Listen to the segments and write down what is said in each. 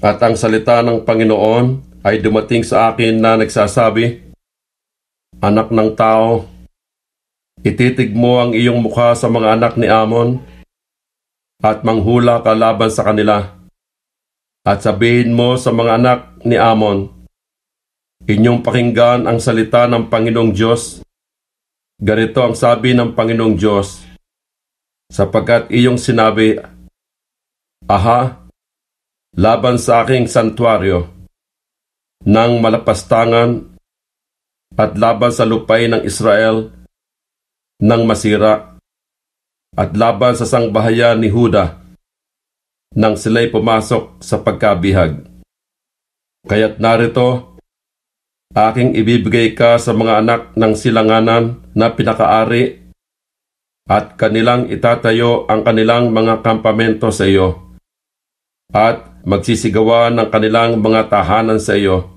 At ang salita ng Panginoon ay dumating sa akin na nagsasabi, Anak ng tao, ititig mo ang iyong mukha sa mga anak ni Amon at manghula ka laban sa kanila. At sabihin mo sa mga anak ni Amon, inyong pakinggan ang salita ng Panginoong Diyos. Ganito ang sabi ng Panginoong Diyos, sapagkat iyong sinabi, Aha, laban sa aking santuaryo ng malapastangan at laban sa lupain ng Israel ng masira at laban sa sangbahayan ni Huda nang sila'y pumasok sa pagkabihag. Kaya't narito, aking ibibigay ka sa mga anak ng silanganan na pinakaari at kanilang itatayo ang kanilang mga kampamento sa iyo at magsisigawan ng kanilang mga tahanan sa iyo.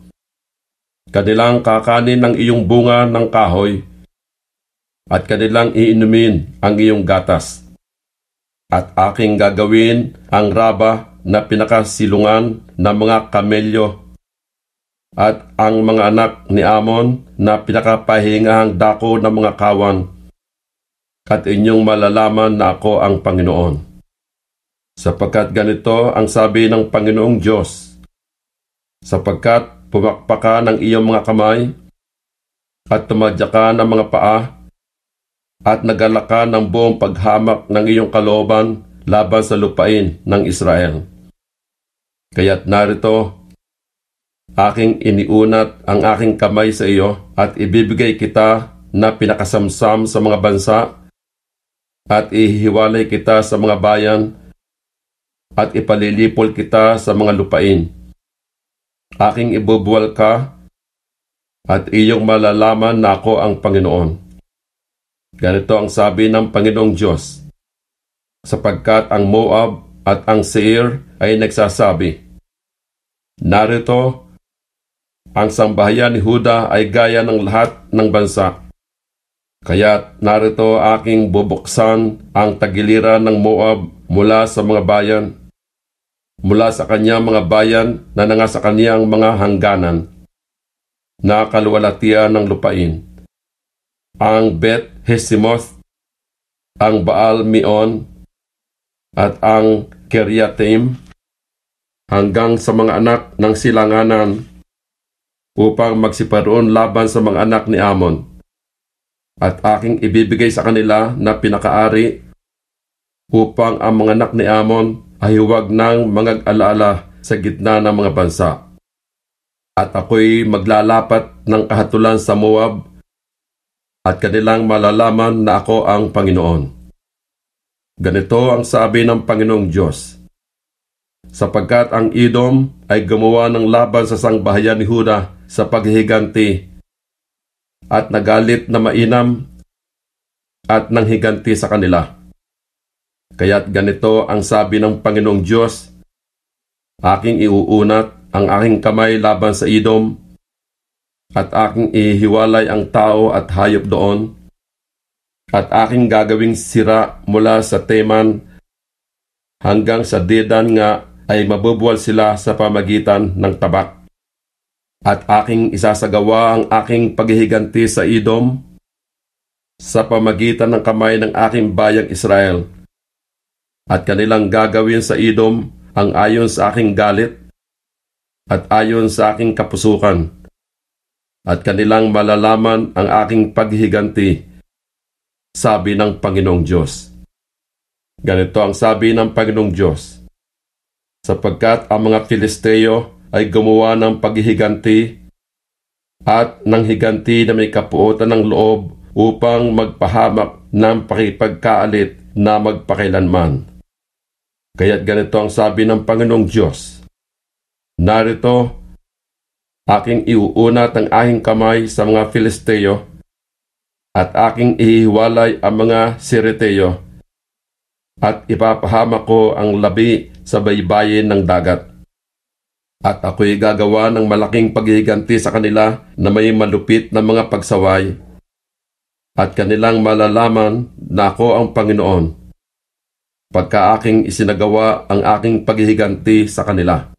Kanilang kakanin ang iyong bunga ng kahoy at kanilang iinumin ang iyong gatas. At aking gagawin ang Raba na pinakasilungan ng mga kamelyo at ang mga anak ni Amon na pinakapahingahang dako ng mga kawan. At inyong malalaman na ako ang Panginoon. Sapagkat ganito ang sabi ng Panginoong Diyos, sapagkat pumakpaka ng iyong mga kamay at tumadya ka ng mga paa at nagala ka ng buong paghamak ng iyong kalooban laban sa lupain ng Israel. Kaya't narito, aking iniunat ang aking kamay sa iyo at ibibigay kita na pinakasamsam sa mga bansa at ihiwalay kita sa mga bayan at ipalilipol kita sa mga lupain. Aking ibubuwal ka at iyong malalaman na ako ang Panginoon. Ganito ang sabi ng Panginoong Diyos, sapagkat ang Moab at ang Seir ay nagsasabi, narito, ang sambahayan ni Huda ay gaya ng lahat ng bansa. Kaya't narito aking bubuksan ang tagiliran ng Moab mula sa mga bayan, mula sa kanyang mga bayan na nangasa kanyang mga hangganan, na kaluwalhatian ng lupain. Ang Bet Hesimoth, ang Baal Meon, at ang Kiriatim, hanggang sa mga anak ng silanganan, upang magsiparoon laban sa mga anak ni Amon. At aking ibibigay sa kanila na pinakaari, upang ang mga anak ni Amon ay huwag nang mangag-alaala sa gitna ng mga bansa. At ako'y maglalapat ng kahatulan sa Moab, at kanilang malalaman na ako ang Panginoon. Ganito ang sabi ng Panginoong Diyos, sapagkat ang Edom ay gumawa ng laban sa sangbahayan ni Huda sa paghihiganti, at nagalit na mainam at nanghiganti sa kanila. Kaya't ganito ang sabi ng Panginoong Diyos, aking iuunat ang aking kamay laban sa Edom, at aking ihiwalay ang tao at hayop doon, at aking gagawing sira mula sa Teman hanggang sa Dedan nga ay mabubuwal sila sa pamagitan ng tabak. At aking isasagawa ang aking paghihiganti sa Edom sa pamagitan ng kamay ng aking bayang Israel. At kanilang gagawin sa Edom ang ayon sa aking galit at ayon sa aking kapusukan. At kanilang malalaman ang aking paghihiganti, sabi ng Panginoong Diyos. Ganito ang sabi ng Panginoong Diyos, sapagkat ang mga Filisteo ay gumawa ng paghihiganti at ng higanti na may kapuotan ng loob upang magpahamak ng pakipagkaalit na magpakailanman. Kaya't ganito ang sabi ng Panginoong Diyos, narito, aking iuunat ang aking kamay sa mga Filisteo at aking ihiwalay ang mga Siriteo at ipapahamak ko ang labi sa baybayin ng dagat. At ako'y gagawa ng malaking paghihiganti sa kanila na may malupit na mga pagsaway at kanilang malalaman na ako ang Panginoon pagka aking isinagawa ang aking paghihiganti sa kanila.